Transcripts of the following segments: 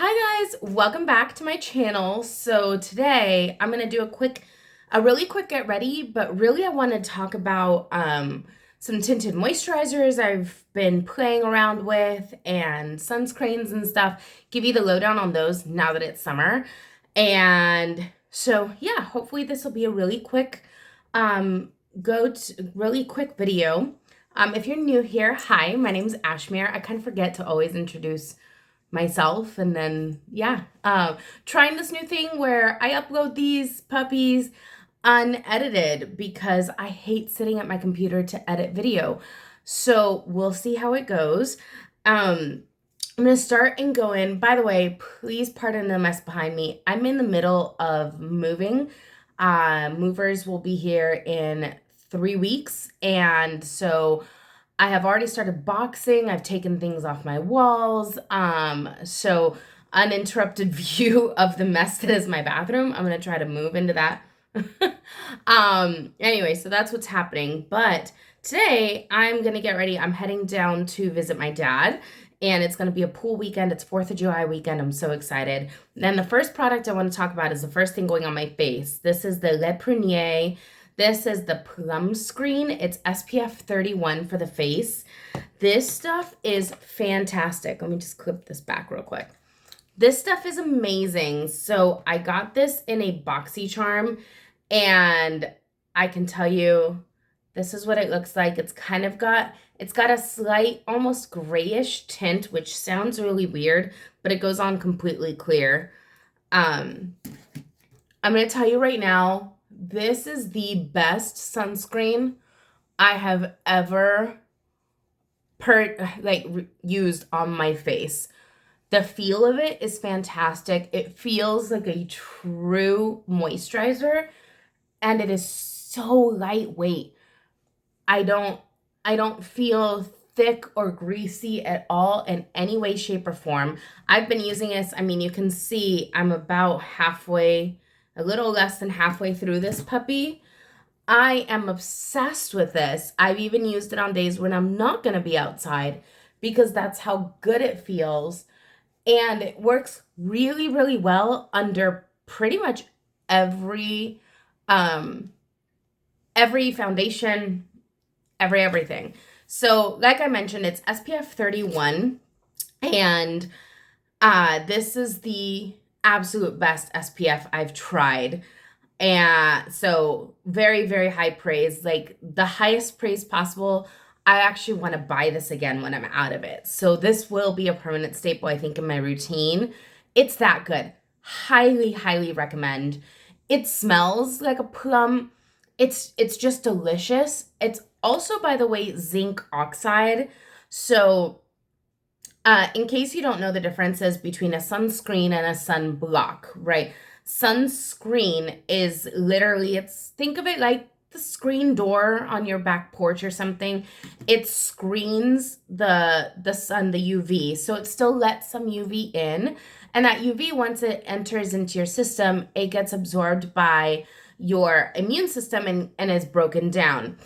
Hi guys, welcome back to my channel. So today I'm gonna do a really quick get ready, but really I want to talk about some tinted moisturizers I've been playing around with and sunscreens and stuff. Give you the lowdown on those now that it's summer. And so yeah, hopefully this will be a really quick really quick video. If you're new here, hi, my name is Ashmere. I kind of forget to always introduce myself, and then yeah, trying this new thing where I upload these puppies unedited because I hate sitting at my computer to edit video. So we'll see how it goes. I'm gonna start and go in. By the way, please pardon the mess behind me. I'm in the middle of moving. Movers will be here in 3 weeks, and so I have already started boxing. I've taken things off my walls. So uninterrupted view of the mess that is my bathroom. I'm gonna try to move into that. Anyway, so that's what's happening. But today I'm gonna get ready. I'm heading down to visit my dad, and it's gonna be a pool weekend. It's 4th of July weekend. I'm so excited. Then the first product I want to talk about is the first thing going on my face. This is the Le Prunier. This is the Plumscreen. It's SPF 31 for the face. This stuff is fantastic. Let me just clip this back real quick. This stuff is amazing. So I got this in a BoxyCharm, and I can tell you, this is what it looks like. It's got a slight, almost grayish tint, which sounds really weird, but it goes on completely clear. I'm going to tell you right now, this is the best sunscreen I have ever used on my face. The feel of it is fantastic. It feels like a true moisturizer, and it is so lightweight. I don't feel thick or greasy at all in any way, shape, or form. I've been using this. I mean, you can see I'm about halfway, a little less than halfway through this puppy. I am obsessed with this. I've even used it on days when I'm not going to be outside because that's how good it feels. And it works really, really well under pretty much every foundation, everything. So like I mentioned, it's SPF 31, and this is the absolute best SPF I've tried. And so very, very high praise, like the highest praise possible. I actually want to buy this again when I'm out of it. So this will be a permanent staple, I think, in my routine. It's that good. Highly, highly recommend. It smells like a plum. It's just delicious. It's also, by the way, zinc oxide. So in case you don't know the differences between a sunscreen and a sunblock, right? Sunscreen is literally, think of it like the screen door on your back porch or something. It screens the sun, the UV. So it still lets some UV in. And that UV, once it enters into your system, it gets absorbed by your immune system and is broken down.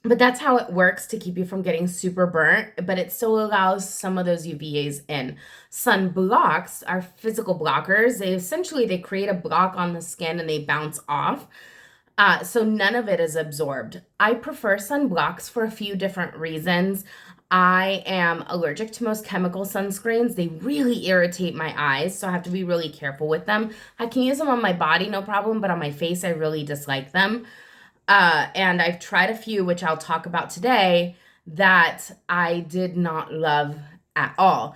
But that's how it works to keep you from getting super burnt, but it still allows some of those UVAs in. Sunblocks are physical blockers. They create a block on the skin and they bounce off. So none of it is absorbed. I prefer sunblocks for a few different reasons. I am allergic to most chemical sunscreens. They really irritate my eyes, so I have to be really careful with them. I can use them on my body, no problem, but on my face, I really dislike them. And I've tried a few, which I'll talk about today, that I did not love at all.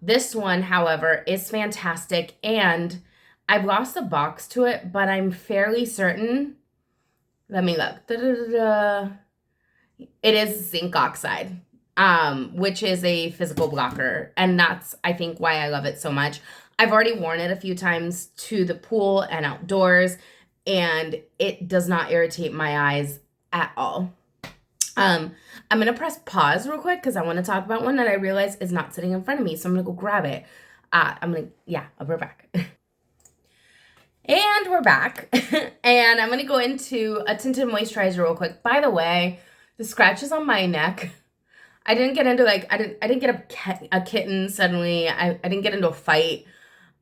This one, however, is fantastic, and I've lost the box to it, but I'm fairly certain. Let me look. It is zinc oxide, which is a physical blocker, and that's, I think, why I love it so much. I've already worn it a few times to the pool and outdoors, and it does not irritate my eyes at all. I'm going to press pause real quick because I want to talk about one that I realize is not sitting in front of me, so I'm going to go grab it. I'll be back. And we're back. And I'm going to go into a tinted moisturizer real quick. By the way, the scratches on my neck, I didn't get into like, I didn't get a kitten suddenly. I didn't get into a fight.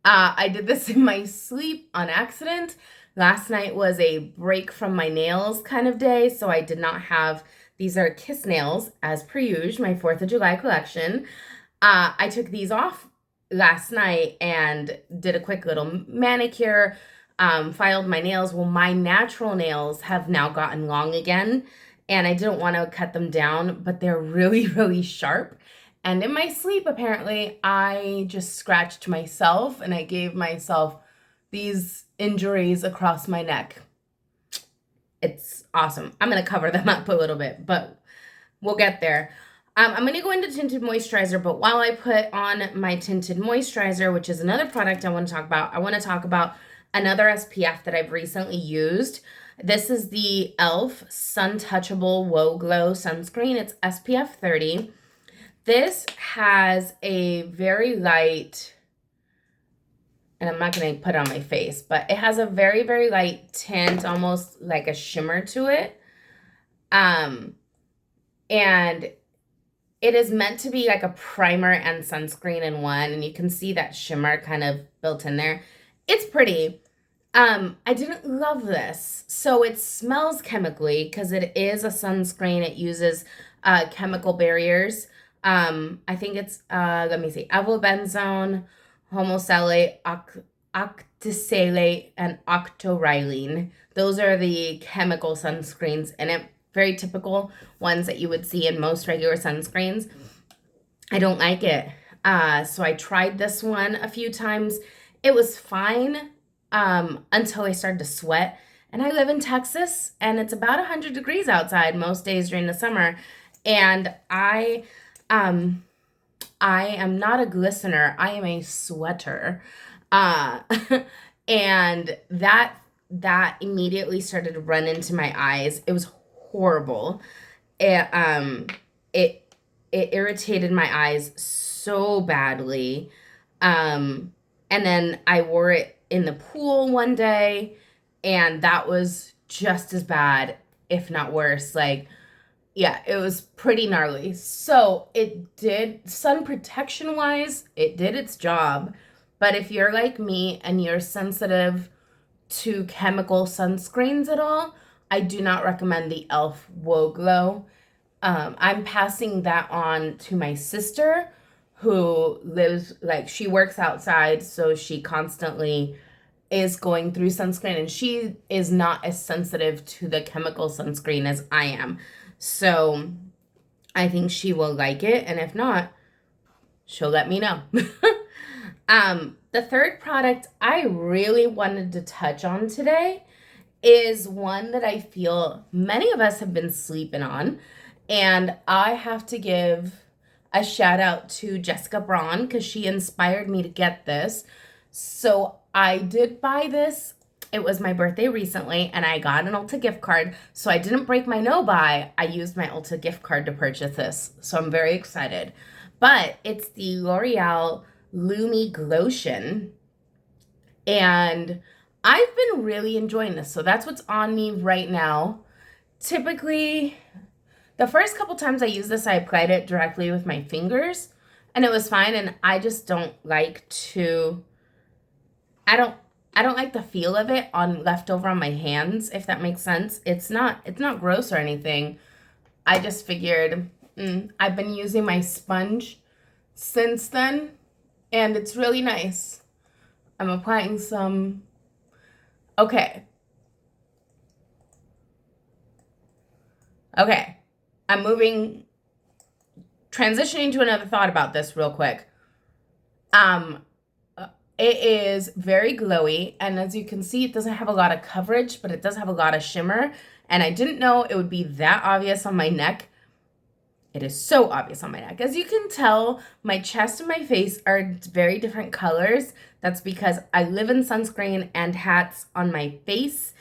I did this in my sleep on accident. Last night was a break from my nails kind of day, so I did not have, these are Kiss nails, as per usual, my 4th of July collection. I took these off last night and did a quick little manicure, filed my nails. Well, my natural nails have now gotten long again, and I didn't want to cut them down, but they're really, really sharp. And in my sleep, apparently, I just scratched myself and I gave myself these injuries across my neck. It's awesome. I'm going to cover them up a little bit, but we'll get there. I'm going to go into Tinted Moisturizer, but while I put on my Tinted Moisturizer, which is another product I want to talk about, I want to talk about another SPF that I've recently used. This is the e.l.f. Sun Touchable Whoa Glow Sunscreen. It's SPF 30. This has a very light, and I'm not going to put it on my face, but it has a very, very light tint, almost like a shimmer to it. And it is meant to be like a primer and sunscreen in one, and you can see that shimmer kind of built in there. It's pretty. I didn't love this. So it smells chemically because it is a sunscreen. It uses chemical barriers. I think it's, let me see, avobenzone, homosalate, octisalate, and octoroylene. Those are the chemical sunscreens in it. Very typical ones that you would see in most regular sunscreens. I don't like it. So I tried this one a few times. It was fine until I started to sweat. And I live in Texas, and it's about 100 degrees outside most days during the summer. And I am not a glistener. I am a sweater. And that immediately started to run into my eyes. It was horrible. It irritated my eyes so badly. And then I wore it in the pool one day, and that was just as bad, if not worse. Like, yeah, it was pretty gnarly. So it did, sun protection wise, it did its job. But if you're like me and you're sensitive to chemical sunscreens at all, I do not recommend the e.l.f. Whoa Glow. I'm passing that on to my sister, who lives, like, she works outside, so she constantly is going through sunscreen, and she is not as sensitive to the chemical sunscreen as I am. So I think she will like it, and if not, she'll let me know. The third product I really wanted to touch on today is one that I feel many of us have been sleeping on, and I have to give a shout out to Jessica Braun because she inspired me to get this. So I did buy this. It was my birthday recently, and I got an Ulta gift card. So I didn't break my no buy. I used my Ulta gift card to purchase this. So I'm very excited. But it's the L'Oreal Lumi Glotion. And I've been really enjoying this. So that's what's on me right now. Typically, the first couple times I used this, I applied it directly with my fingers, and it was fine. And I just don't like to, I don't like the feel of it left over on my hands, if that makes sense. It's not gross or anything. I just figured, I've been using my sponge since then, and it's really nice. I'm applying some, okay. I'm transitioning to another thought about this real quick. It is very glowy, and as you can see, it doesn't have a lot of coverage, but it does have a lot of shimmer, and I didn't know it would be that obvious on my neck. It is so obvious on my neck. As you can tell, my chest and my face are very different colors. That's because I live in sunscreen and hats on my face.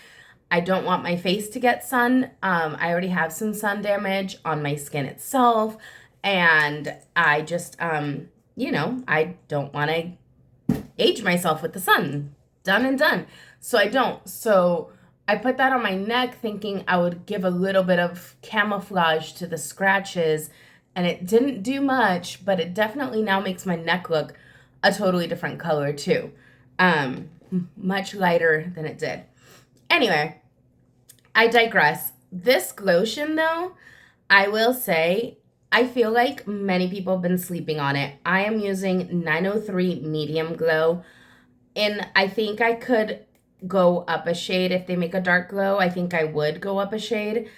I don't want my face to get sun. I already have some sun damage on my skin itself, and I just, I don't want to age myself with the sun. Done and done. So I don't. So I put that on my neck thinking I would give a little bit of camouflage to the scratches and it didn't do much, but it definitely now makes my neck look a totally different color too. Much lighter than it did. Anyway, I digress. This lotion though, I will say, I feel like many people have been sleeping on it. I am using 903 Medium Glow, and I think I could go up a shade. If they make a dark glow, I think I would go up a shade.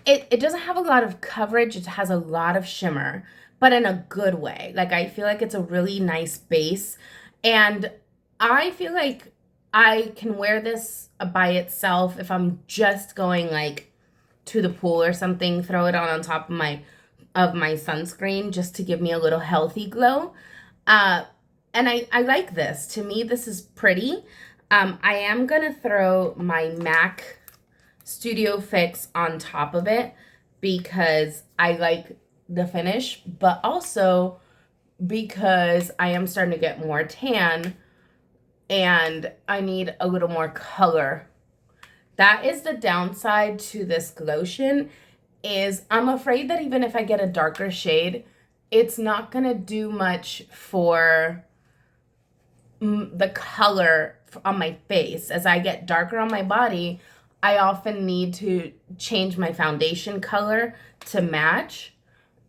It doesn't have a lot of coverage. It has a lot of shimmer, but in a good way. Like, I feel like it's a really nice base, and I feel like I can wear this by itself if I'm just going like to the pool or something, throw it on top of my sunscreen just to give me a little healthy glow. Uh, and I like this. To me, this is pretty. I am going to throw my MAC Studio Fix on top of it because I like the finish, but also because I am starting to get more tan and I need a little more color. That is the downside to this lotion, is I'm afraid that even if I get a darker shade, it's not going to do much for the color on my face. As I get darker on my body, I often need to change my foundation color to match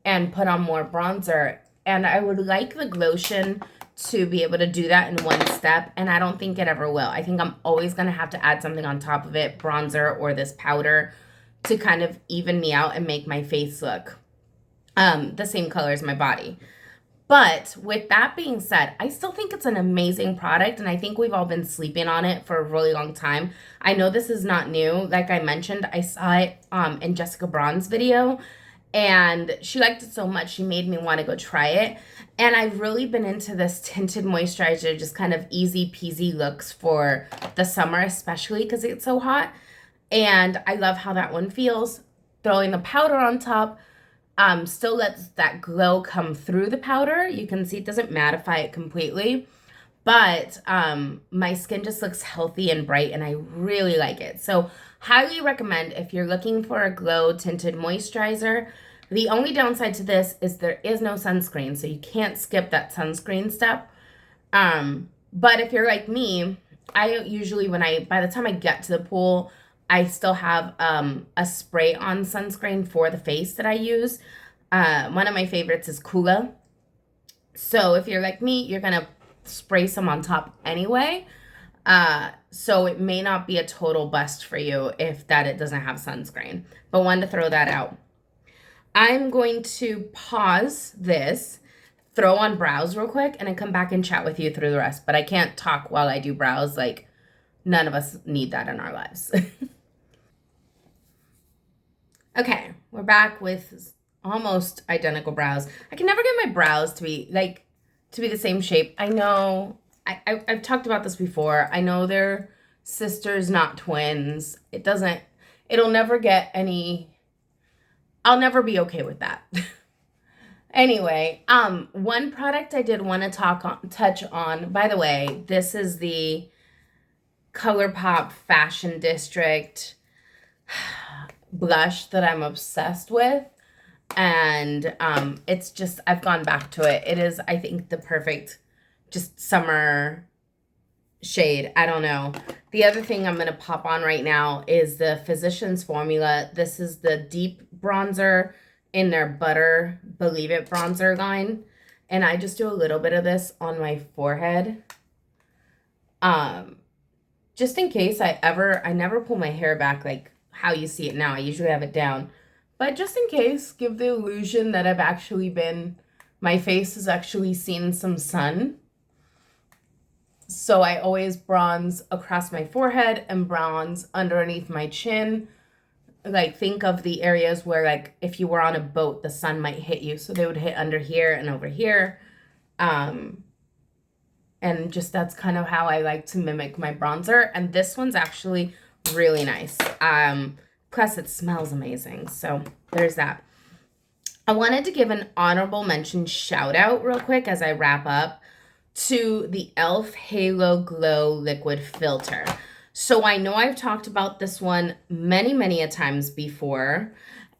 and put on more bronzer. And I would like the lotion to be able to do that in one step, and I don't think it ever will. I think I'm always going to have to add something on top of it, bronzer or this powder, to kind of even me out and make my face look the same color as my body. But with that being said, I still think it's an amazing product, and I think we've all been sleeping on it for a really long time. I know this is not new. Like I mentioned, I saw it in Jessica Braun's video, and she liked it so much, she made me want to go try it. And I've really been into this tinted moisturizer, just kind of easy peasy looks for the summer, especially because it's so hot. And I love how that one feels. Throwing the powder on top still lets that glow come through the powder. You can see it doesn't mattify it completely, but my skin just looks healthy and bright, and I really like it. So highly recommend if you're looking for a glow tinted moisturizer. The only downside to this is there is no sunscreen, so you can't skip that sunscreen step. But if you're like me, I usually, by the time I get to the pool, I still have a spray-on sunscreen for the face that I use. One of my favorites is Kula. So if you're like me, you're going to spray some on top anyway. So it may not be a total bust for you if it doesn't have sunscreen. But wanted to throw that out. I'm going to pause this, throw on brows real quick, and then come back and chat with you through the rest. But I can't talk while I do brows. Like, none of us need that in our lives. Okay, we're back with almost identical brows. I can never get my brows to be the same shape. I know I've talked about this before. I know they're sisters, not twins. It'll never get any. I'll never be okay with that. Anyway, one product I did want to touch on. By the way, this is the ColourPop Fashion District blush that I'm obsessed with, and it's just, I've gone back to it. It is, I think, the perfect just summer shade. I don't know. The other thing I'm going to pop on right now is the Physicians Formula. This is the deep bronzer in their Butter Believe It bronzer line, and I just do a little bit of this on my forehead. Just in case I never pull my hair back like how you see it now. I usually have it down. But just in case, give the illusion that my face has actually seen some sun. So I always bronze across my forehead and bronze underneath my chin. Like, think of the areas where, like, if you were on a boat, the sun might hit you. So they would hit under here and over here. And just that's kind of how I like to mimic my bronzer. And this one's actually really nice. Plus it smells amazing. So there's that. I wanted to give an honorable mention shout out real quick as I wrap up to the e.l.f. Halo Glow Liquid Filter. So I know I've talked about this one many, many a times before,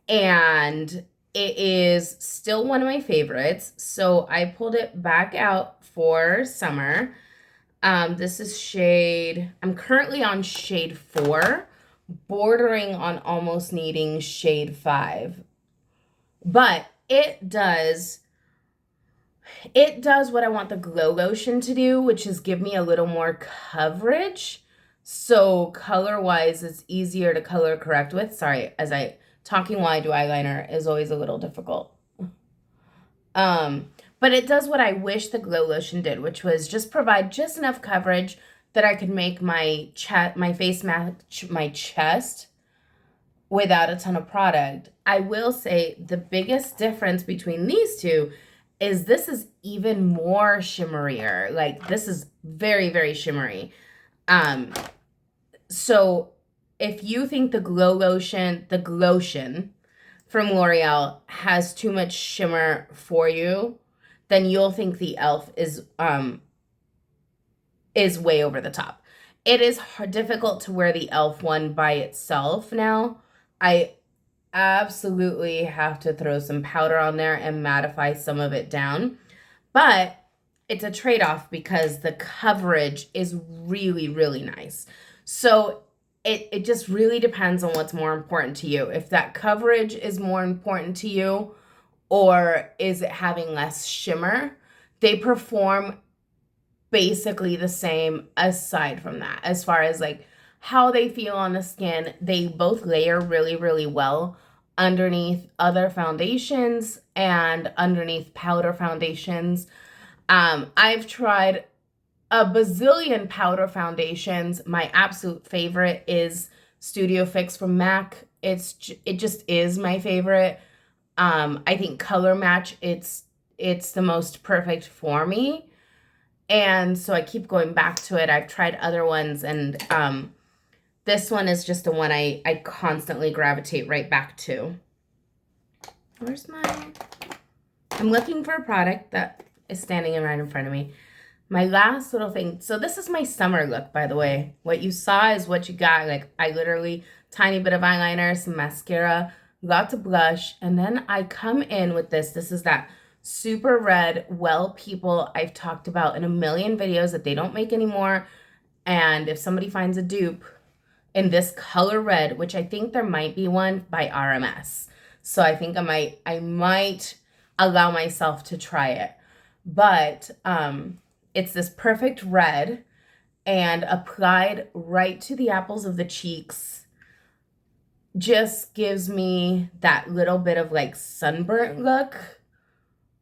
and it is still one of my favorites. So I pulled it back out for summer. This is shade, I'm currently on shade 4, bordering on almost needing shade 5. But it does what I want the Glow Lotion to do, which is give me a little more coverage. So color-wise, it's easier to color correct with. Sorry, talking while I do eyeliner is always a little difficult. But it does what I wish the Glow Lotion did, which was just provide just enough coverage that I could make my face match my chest without a ton of product. I will say the biggest difference between these two is this is even more shimmerier. Like, this is very, very shimmery. So if you think the Glotion from L'Oreal has too much shimmer for you, then you'll think the e.l.f. is way over the top. It is difficult to wear the e.l.f. one by itself now. I absolutely have to throw some powder on there and mattify some of it down. But it's a trade-off because the coverage is really, really nice. So it just really depends on what's more important to you. If that coverage is more important to you, or is it having less shimmer? They perform basically the same aside from that. As far as like how they feel on the skin, they both layer really, really well underneath other foundations and underneath powder foundations. I've tried a bazillion powder foundations. My absolute favorite is Studio Fix from MAC. It just is my favorite. I think color match, it's the most perfect for me. And so I keep going back to it. I've tried other ones, and this one is just the one I constantly gravitate right back to. Where's I'm looking for a product that is standing right in front of me. My last little thing. So this is my summer look, by the way. What you saw is what you got. Like, I literally, tiny bit of eyeliner, some mascara, lots of blush, and then I come in with this. This is that super red Well People I've talked about in a million videos that they don't make anymore. And if somebody finds a dupe in this color red, which I think there might be one by RMS. So I think I might allow myself to try it. But it's this perfect red and applied right to the apples of the cheeks. Just gives me that little bit of like sunburnt look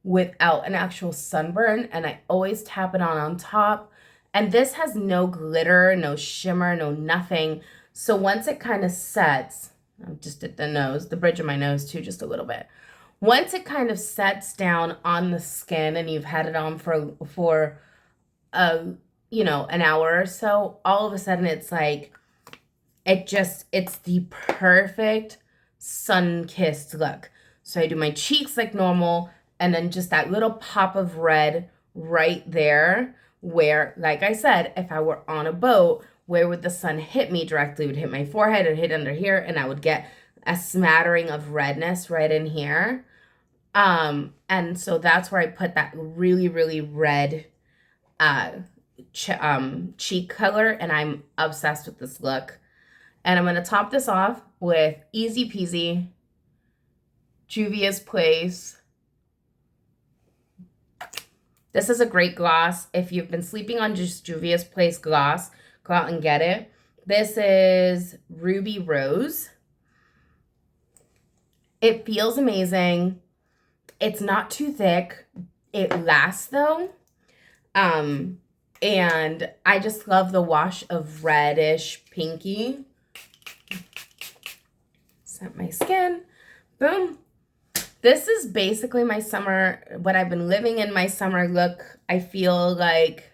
without an actual sunburn. And I always tap it on top. And this has no glitter, no shimmer, no nothing. So once it kind of sets, I just at the nose, the bridge of my nose too, just a little bit. Once it kind of sets down on the skin and you've had it on for you know, an hour or so, all of a sudden it's like, it's the perfect sun-kissed look. So I do my cheeks like normal, and then just that little pop of red right there where, like I said, if I were on a boat, where would the sun hit me directly? It would hit my forehead, it would hit under here, and I would get a smattering of redness right in here. And so that's where I put that really, really red cheek color, and I'm obsessed with this look. And I'm going to top this off with Easy Peasy Juvia's Place. This is a great gloss. If you've been sleeping on just Juvia's Place gloss, go out and get it. This is Ruby Rose. It feels amazing. It's not too thick. It lasts though. And I just love the wash of reddish pinky. Set my skin. Boom. This is basically my summer, what I've been living in my summer look. I feel like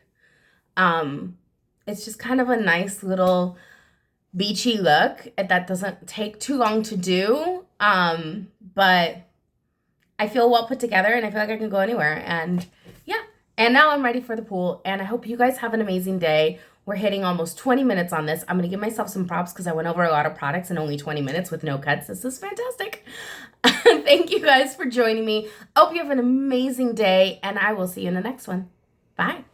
it's just kind of a nice little beachy look that doesn't take too long to do. But I feel well put together, and I feel like I can go anywhere. And yeah, and now I'm ready for the pool. And I hope you guys have an amazing day, We're hitting almost 20 minutes on this. I'm going to give myself some props because I went over a lot of products in only 20 minutes with no cuts. This is fantastic. Thank you guys for joining me. Hope you have an amazing day, and I will see you in the next one. Bye.